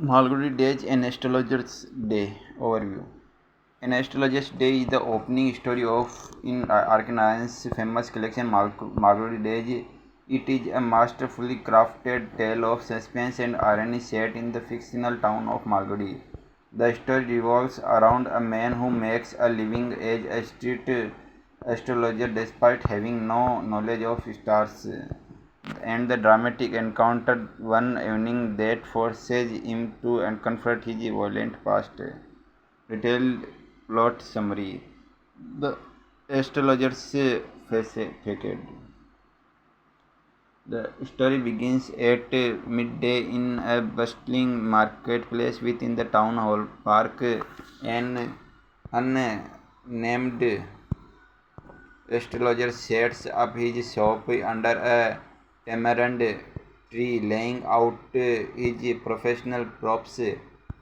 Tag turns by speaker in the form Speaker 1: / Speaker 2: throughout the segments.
Speaker 1: Malgudi Days an Astrologer's Day Overview. An Astrologer's Day is the opening story of in Arkan's famous collection Malgudi Days. It is a masterfully crafted tale of suspense and irony set in the fictional town of Malgudi. The story revolves around a man who makes a living as a street astrologer despite having no knowledge of stars and the dramatic encounter one evening that forces him to confront his violent past. Detailed plot summary. The astrologer's facade. The story begins at midday in a bustling marketplace within the town hall park. An unnamed astrologer sets up his shop under a tamarind tree, laying out his professional props.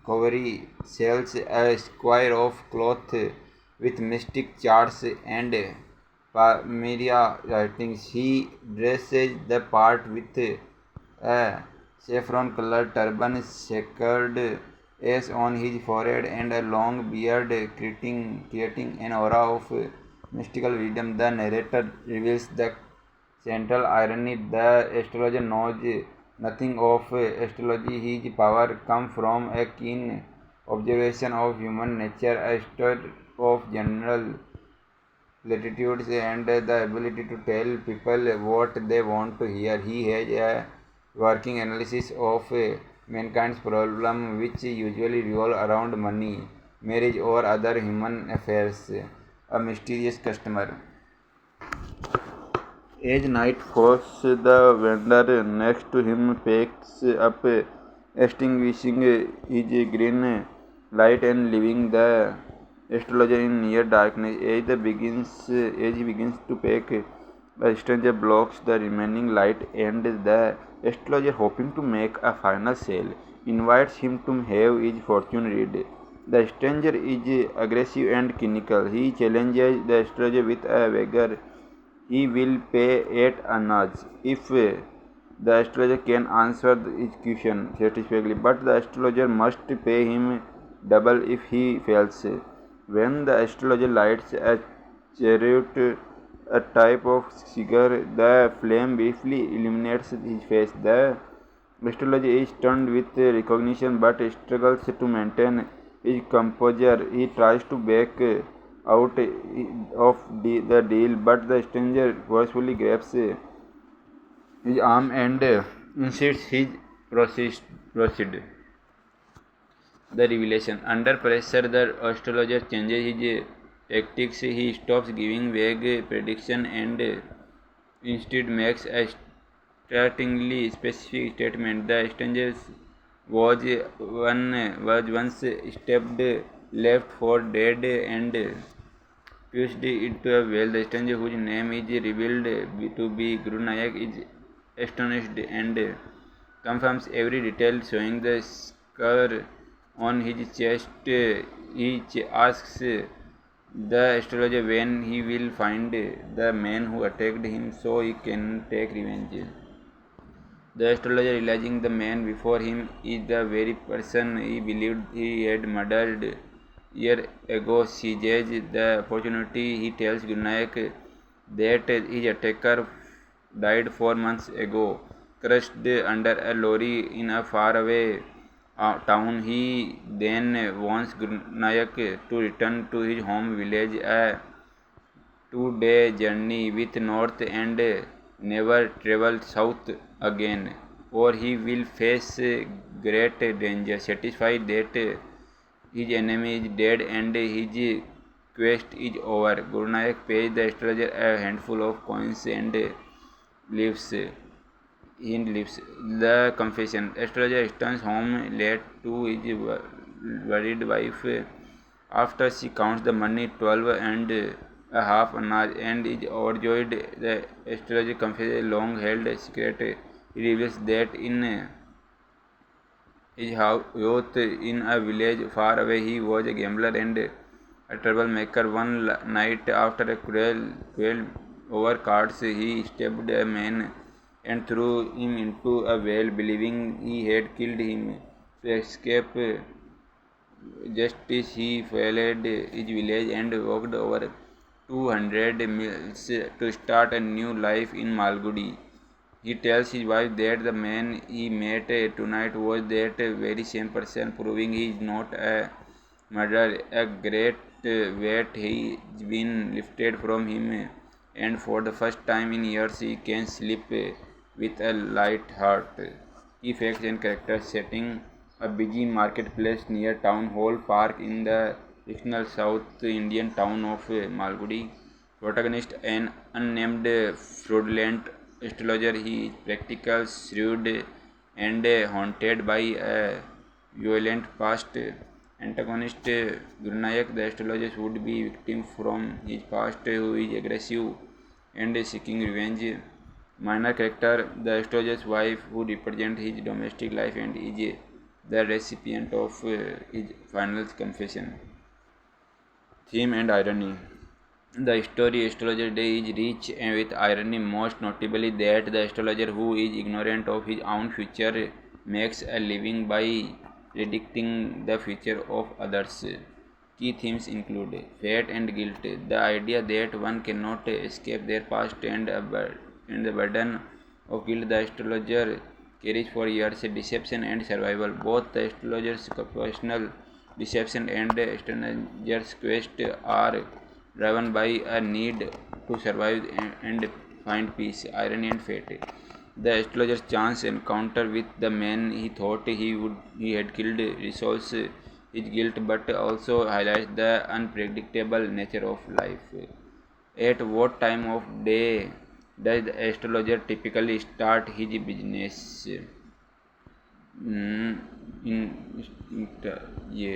Speaker 1: Covery sells a square of cloth with mystic charts and Pamiria writings. He dresses the part with a saffron colored turban, checkered S on his forehead, and a long beard, creating an aura of mystical wisdom. The narrator reveals the central irony: the astrologer knows nothing of astrology. His power comes from a keen observation of human nature, a study of general platitudes, and the ability to tell people what they want to hear. He has a working analysis of mankind's problem, which usually revolve around money, marriage, or other human affairs. A mysterious customer. As night falls, the vendor next to him picks up, extinguishing his green light and leaving the astrologer in near darkness. As he begins to pack, a stranger blocks the remaining light, and the astrologer, hoping to make a final sale, invites him to have his fortune read. The stranger is aggressive and cynical. He challenges the astrologer with a wager. He will pay 8 annas if the astrologer can answer his question satisfactorily, but the astrologer must pay him double if he fails. When the astrologer lights a chariot, a type of cigar, the flame briefly illuminates his face. The astrologer is stunned with recognition but struggles to maintain his composure. He tries to back out of the deal, but the stranger forcefully grabs his arm and insists he proceed. The revelation. Under pressure, the astrologer changes his tactics. He stops giving vague prediction and instead makes a startlingly specific statement. The stranger was was once stepped left for dead and pushed into a well. The stranger, whose name is revealed to be Guru Nayak, is astonished and confirms every detail, showing the scar on his chest. He asks the astrologer when he will find the man who attacked him so he can take revenge. The astrologer, realizing the man before him is the very person he believed he had murdered year ago, seizes the opportunity. He tells Gunayak that his attacker died 4 months ago, crushed under a lorry in a faraway town. He then wants Gunayak to return to his home village, a 2 day journey with north, and never travel south again, or he will face great danger. Satisfied that his enemy is dead and his quest is over, Gurunayak pays the astrologer a handful of coins and leaves. Leaves. The confession. Astrologer returns home late to his worried wife after she counts the money 12 and a half annas and is overjoyed. The astrologer confesses a long held secret. He reveals that in his youth in a village far away he was a gambler and a troublemaker. One night, after a quarrel over cards, he stabbed a man and threw him into a well, believing he had killed him. To escape justice, he fled his village and walked over 200 miles to start a new life in Malgudi. He tells his wife that the man he met tonight was that very same person, proving he is not a murderer. A great weight has been lifted from him, and for the first time in years, he can sleep with a light heart. Key facts and characters setting: a busy marketplace near Town Hall Park in the fictional South Indian town of Malgudi. Protagonist: an unnamed fraudulent astrologer. He is practical, shrewd, and haunted by a violent past. Antagonist: Gurnayak, the astrologer, would be victim from his past, who is aggressive and seeking revenge. Minor character: the astrologer's wife, who represents his domestic life and is the recipient of his final confession. Theme and irony: the story Astrologer Day is rich with irony, most notably that the astrologer, who is ignorant of his own future, makes a living by predicting the future of others. Key themes include fate and guilt, the idea that one cannot escape their past, and the burden of guilt the astrologer carries for years, deception and survival. Both the astrologer's professional deception and the stranger's quest are driven by a need to survive and find peace, irony and fate. The astrologer's chance encounter with the man he thought he had killed resolves his guilt, but also highlights the unpredictable nature of life. At what time of day does the astrologer typically start his business? इन ये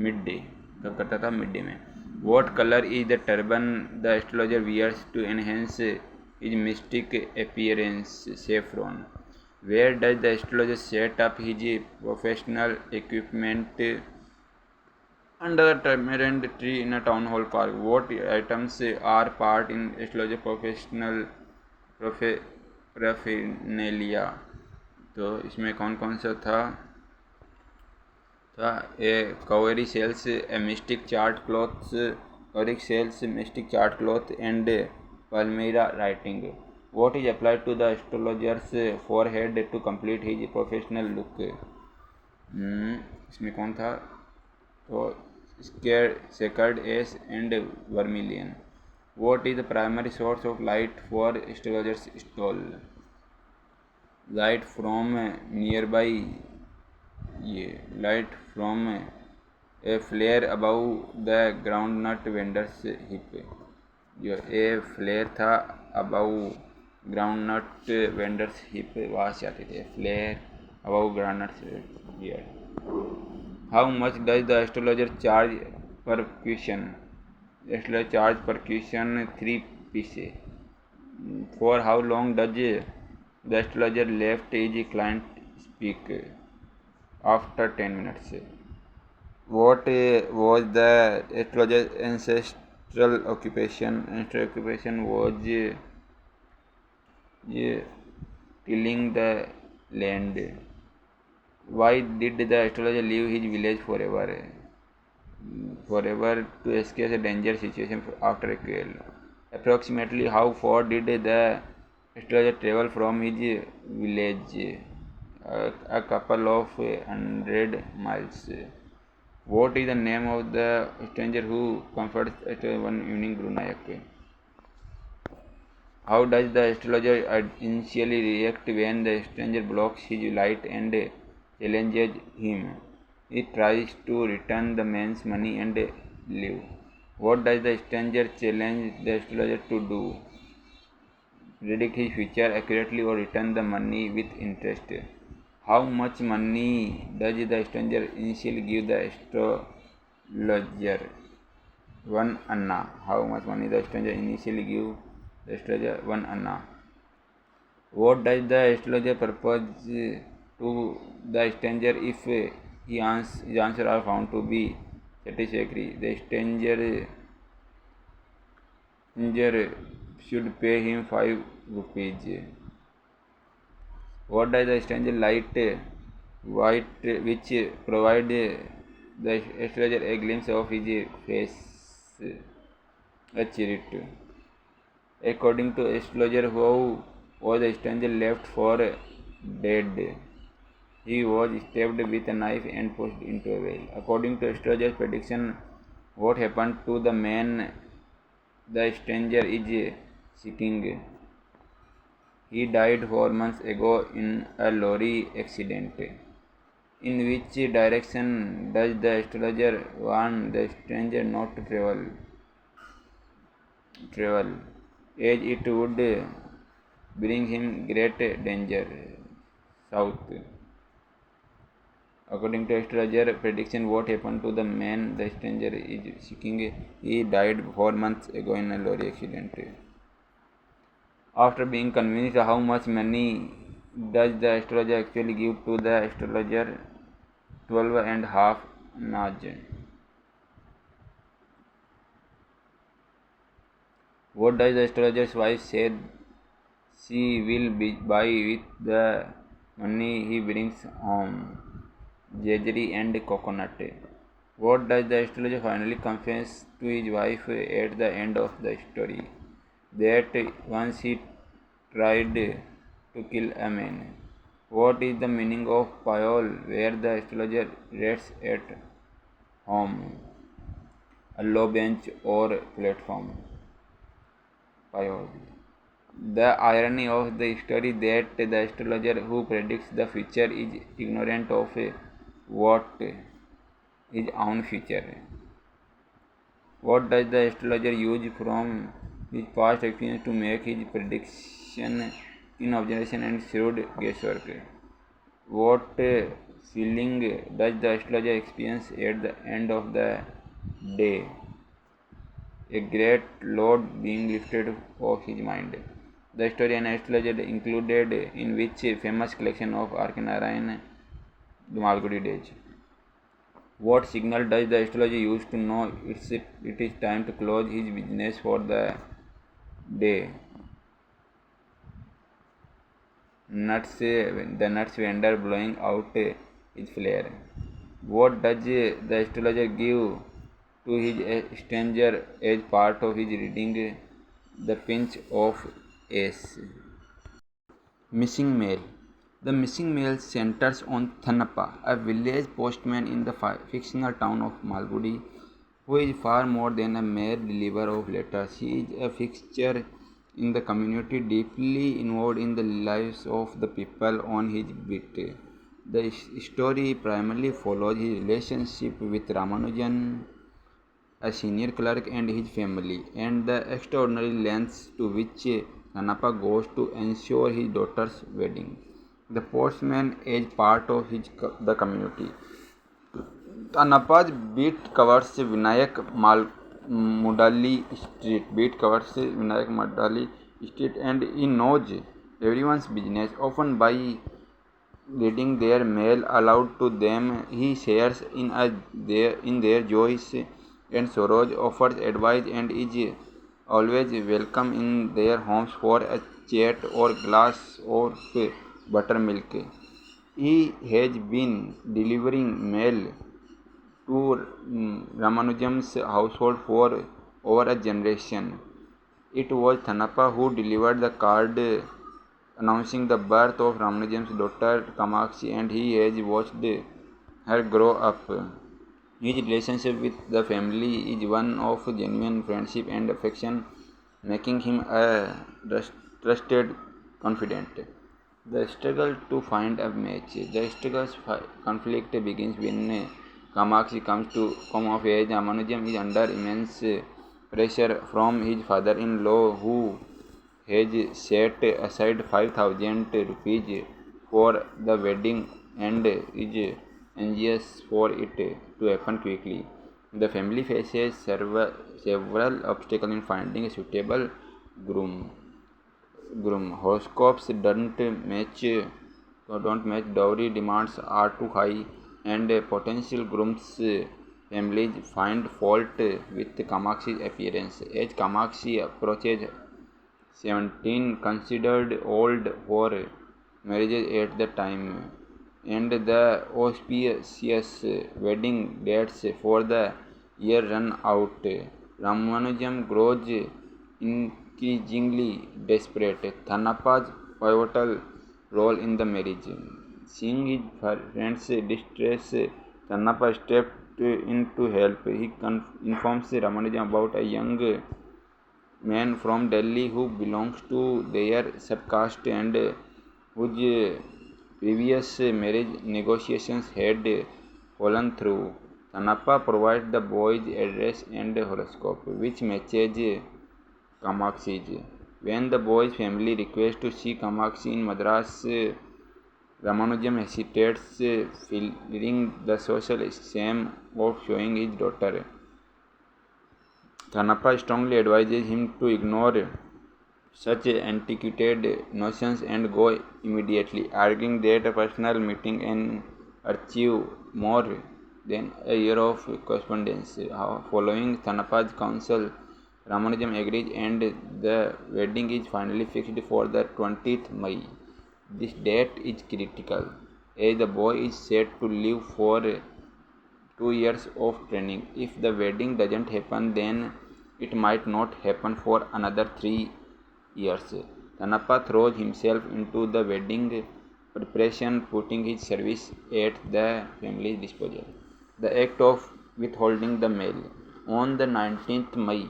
Speaker 1: mid day कब करता था? Mid day में. What color is the turban the astrologer wears to enhance his mystic appearance? Saffron. Where does the astrologer set up his professional equipment? Under the tamarind tree in a town hall park. What items are part in astrologer professional paraphernalia? तो इसमें कौन कौन सा था? A cowrie sells a mystic chart cloths, cowrie sells mystic chart cloth and palmyra writing. What is applied to the astrologer's forehead to complete his professional look? इसमें कौन था? तो sacred ash and vermilion. What is the primary source of light for astrologer's stall? Light from nearby light from a flare above the groundnut vendor's hip. जो a flare था about groundnut vendor's hip, वहाँ से आते थे. Flare about groundnut here. How much does the astrologer charge per question? Astrologer charge per question 3 pice. For how long does the astrologer left his client speak? After 10 minutes. What was the astrologer's ancestral occupation? Ancestral occupation was tilling the land. Why did the astrologer leave his village forever to escape a dangerous situation after a quail? Approximately how far did the astrologer travel from his village? A couple of 100 miles. What is the name of the stranger who comforts at one evening Gurunayak? How does the astrologer initially react when the stranger blocks his light and challenges him? He tries to return the man's money and leave. What does the stranger challenge the astrologer to do? Predict his future accurately or return the money with interest. How much money does the stranger initially give the astrologer? 1 anna. How much money the stranger initially give the astrologer? 1 anna. What does the astrologer propose to the stranger if his answers are found to be satisfactory? The stranger should pay him 5 rupees. What does the stranger light which provide the astrologer a glimpse of his face, a chariot. According to astrologer who was the stranger left for dead, he was stabbed with a knife and pushed into a well. According to astrologer's prediction, what happened to the man the stranger is seeking? He died 4 months ago in a lorry accident. In which direction does the astrologer warn the stranger not to travel, as it would bring him great danger? South. According to astrologer prediction, what happened to the man the stranger is seeking? He died 4 months ago in a lorry accident. After being convinced, how much money does the astrologer actually give to the astrologer? 12.5 Naj. What does the astrologer's wife say she will buy with the money he brings home? Jaggery and coconut. What does the astrologer finally confess to his wife at the end of the story? That once he tried to kill a man. What is the meaning of Payol, where the astrologer rests at home? A low bench or platform? Payol. The irony of the story that the astrologer who predicts the future is ignorant of what his own future. What does the astrologer use from his past experience to make his prediction in observation and shrewd guesswork? What feeling does the astrologer experience at the end of the day? A great load being lifted off his mind. The story and astrologer included in which famous collection of Arkanarayan the Malgudi days. What signal does the astrologer use to know it is time to close his business for the day? The nuts vendor blowing out his flare. What does the astrologer give to his stranger as part of his reading? The pinch of ace. Missing mail. The missing mail centers on Thanappa, a village postman in the fictional town of Malgudi, who is far more than a mere deliverer of letters. He is a fixture in the community, deeply involved in the lives of the people on his beat. The story primarily follows his relationship with Ramanujan, a senior clerk, and his family, and the extraordinary lengths to which Thanappa goes to ensure his daughter's wedding. The postman is part of the community. Thanappa's beat covers Mudali Street, and he knows everyone's business, often by reading their mail aloud to them. He shares in their joys and sorrows, offers advice, and is always welcome in their homes for a chat or glass of buttermilk. He has been delivering mail to Ramanujan's household for over a generation. It was Thanappa who delivered the card announcing the birth of Ramanujan's daughter Kamakshi, and he has watched her grow up. His relationship with the family is one of genuine friendship and affection, making him a trusted confidant. The struggle to find a match. The struggle's conflict begins when Kamakshi comes of age. Ramanujan is under immense pressure from his father-in-law, who has set aside 5,000 rupees for the wedding and is anxious for it to happen quickly. The family faces several obstacles in finding a suitable groom. Horoscopes don't match, dowry demands are too high, and potential grooms' families find fault with Kamakshi's appearance. As Kamakshi approaches 17, considered old for marriages at the time, and the auspicious wedding dates for the year run out, Ramanujam grows increasingly desperate. Thanappa's pivotal role in the marriage. Seeing his friend's distress, Thanappa stepped in to help. He informs Ramanujam about a young man from Delhi who belongs to their subcaste and whose previous marriage negotiations had fallen through. Thanappa provides the boy's address and horoscope, which matches Kamakshi's. When the boy's family requests to see Kamakshi in Madras, Ramanujam hesitates, feeling the social shame of showing his daughter. Thanappa strongly advises him to ignore such antiquated notions and go immediately, arguing that a personal meeting can achieve more than a year of correspondence. Following Thanappa's counsel, Ramanujam agrees and the wedding is finally fixed for the 20th May. This date is critical as the boy is set to leave for 2 years of training. If the wedding doesn't happen, then it might not happen for another 3 years. Thanappa throws himself into the wedding preparation, putting his service at the family's disposal. The act of withholding the mail. On the 19th May,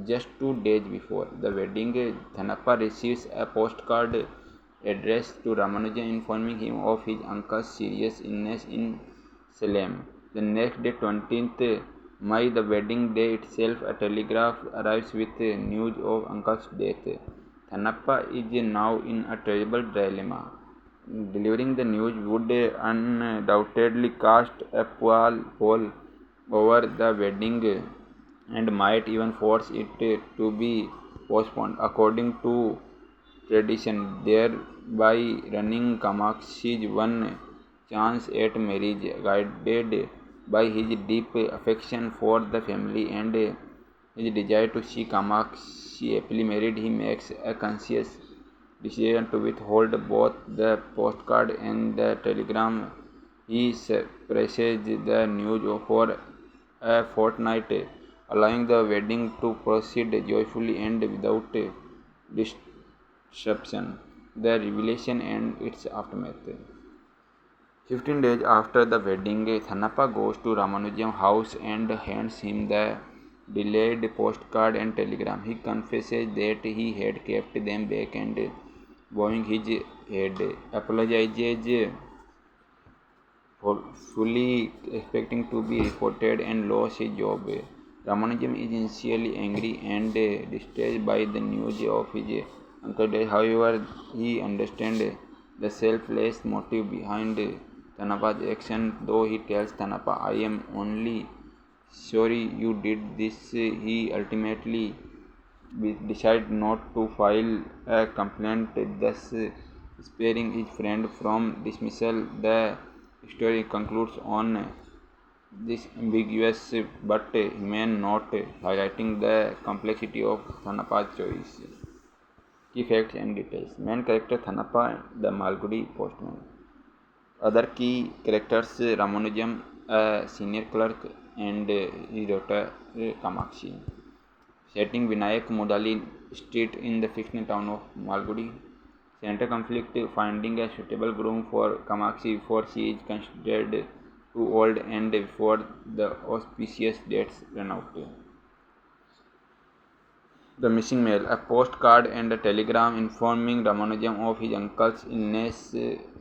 Speaker 1: just 2 days before the wedding, Thanappa receives a postcard addressed to Ramanujan informing him of his uncle's serious illness in Salem. The next day, 20th May, the wedding day itself, a telegraph arrives with news of uncle's death. Thanappa is now in a terrible dilemma. Delivering the news would undoubtedly cast a pall over the wedding and might even force it to be postponed according to tradition, thereby running Kamakshi's one chance at marriage. Guided by his deep affection for the family and his desire to see Kamakshi happily married, he makes a conscious decision to withhold both the postcard and the telegram. He suppresses the news for a fortnight, allowing the wedding to proceed joyfully and without disruption. The revelation and its aftermath. 15 days after the wedding, Thanappa goes to Ramanujam's house and hands him the delayed postcard and telegram. He confesses that he had kept them back and, bowing his head, apologizes for fully expecting to be reported and lose his job. Ramanujam is initially angry and distressed by the news of his uncle's death. However, he understands the selfless motive behind Thanappa's action, though he tells Thanappa, I am only sorry you did this. He ultimately decides not to file a complaint, thus sparing his friend from dismissal. The story concludes on this ambiguous but humane note, highlighting the complexity of Thanappa's choice. Key facts and details. Main character Thanappa, the Malgudi postman. Other key characters Ramanujam, a senior clerk, and his daughter Kamakshi. Setting Vinayak Mudali Street in the fictional town of Malgudi. Center conflict finding a suitable groom for Kamakshi before she is considered too old and before the auspicious dates run out. The missing mail. A postcard and a telegram informing Ramanujam of his uncle's illness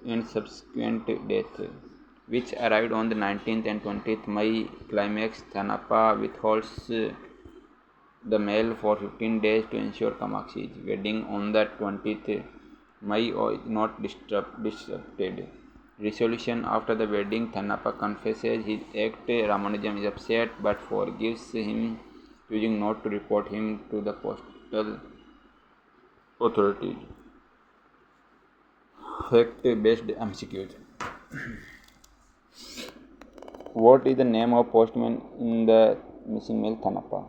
Speaker 1: and subsequent death, which arrived on the 19th and 20th May. Climax. Thanappa withholds the mail for 15 days to ensure Kamakshi's wedding on the 20th May is not disrupted. Resolution. After the wedding, Thanappa confesses his act. Ramanujam is upset but forgives him, choosing not to report him to the postal authorities. Fact-based MCQs. What is the name of postman in the missing mail? Thanappa.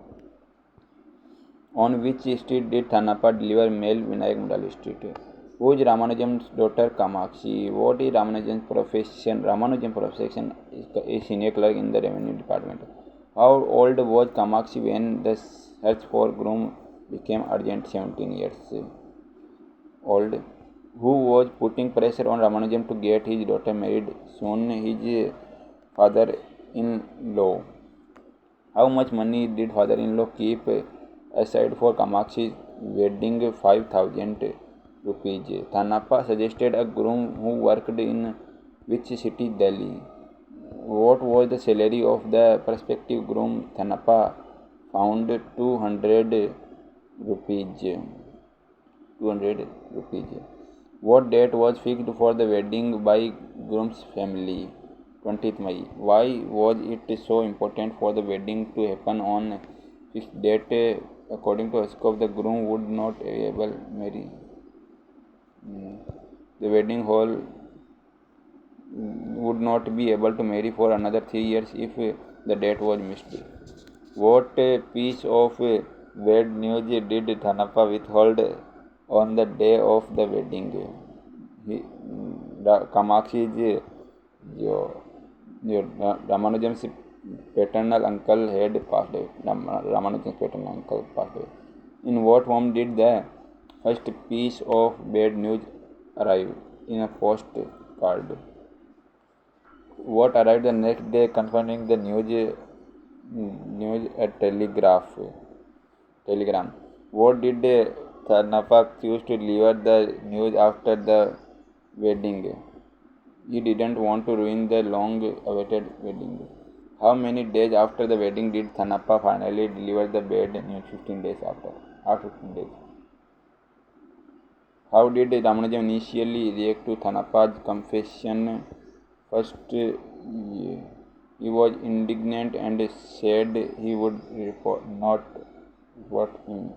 Speaker 1: On which street did Thanappa deliver mail? Vinayak Mudali Street. Who is Ramanujan's daughter Kamakshi? What is Ramanujan's profession? Ramanujan's profession is a senior clerk in the revenue department. How old was Kamakshi when the search for groom became urgent? 17 years old. Who was putting pressure on Ramanujan to get his daughter married soon? His father-in-law. How much money did father-in-law keep aside for Kamakshi's wedding? 5,000 rupees. Thanappa suggested a groom who worked in which city? Delhi. What was the salary of the prospective groom? Thanappa found 200 rupees. 200 rupees. What date was fixed for the wedding by groom's family? 20th May. Why was it so important for the wedding to happen on fixed date? According to horoscope, the groom would not be able to marry. The wedding hall would not be able to marry for another 3 years if the date was missed. What piece of bad news did Thanappa withhold on the day of the wedding? Kamakshi's Ramanujan's paternal uncle had passed away. Ramanujan's paternal uncle passed away. In what form did the first piece of bad news arrive? In a postcard. What arrived the next day confirming the news? A telegram. What did Thanappa choose to deliver the news after the wedding? He didn't want to ruin the long-awaited wedding. How many days after the wedding did Thanappa finally deliver the bad news? 15 days after. 15 days. How did Ramanujan initially react to Thanappa's confession? First, he was indignant and said he would not report him.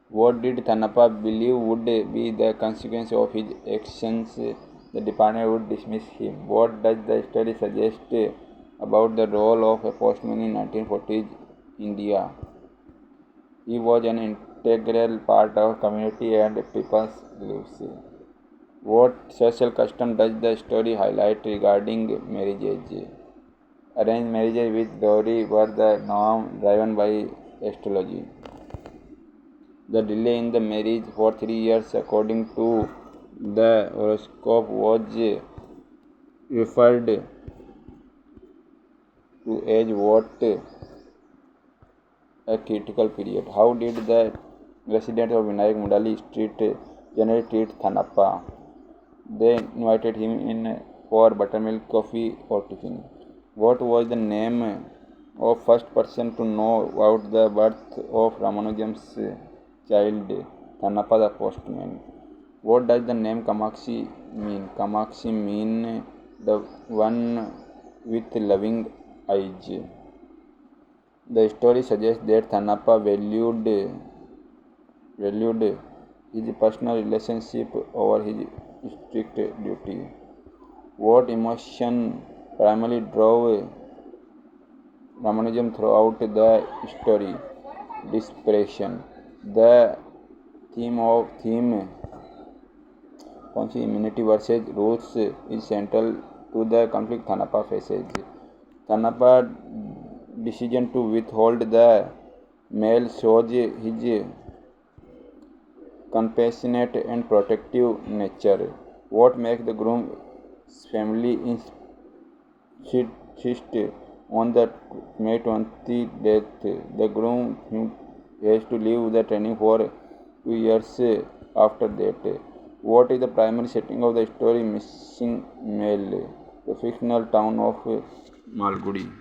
Speaker 1: What did Thanappa believe would be the consequence of his actions? The department would dismiss him. What does the story suggest about the role of a postman in 1940s India? He was an integral part of community and people's lives. What social custom does the story highlight regarding marriages? Arranged marriages with dowry were the norm, driven by astrology. The delay in the marriage for 3 years, according to the horoscope, was referred to as what? A critical period. How did the residents of Vinayak Mundali Street generally treat Thanappa? They invited him in for buttermilk coffee or tiffin. What was the name of first person to know about the birth of Ramanujan's child? Thanappa the postman. What does the name Kamakshi mean? Kamakshi means the one with loving eyes. The story suggests that Thanappa valued his personal relationship over his strict duty. What emotion primarily drove Ramanujan throughout the story? Desperation. The theme immunity versus rules is central to the conflict Thanappa faces. Thanappa's decision to withhold the mail shows his compassionate and protective nature. What makes the groom's family insist on the May 20th death? The groom has to leave the training for 2 years after that. What is the primary setting of the story? Missing mail, the fictional town of Malgudi.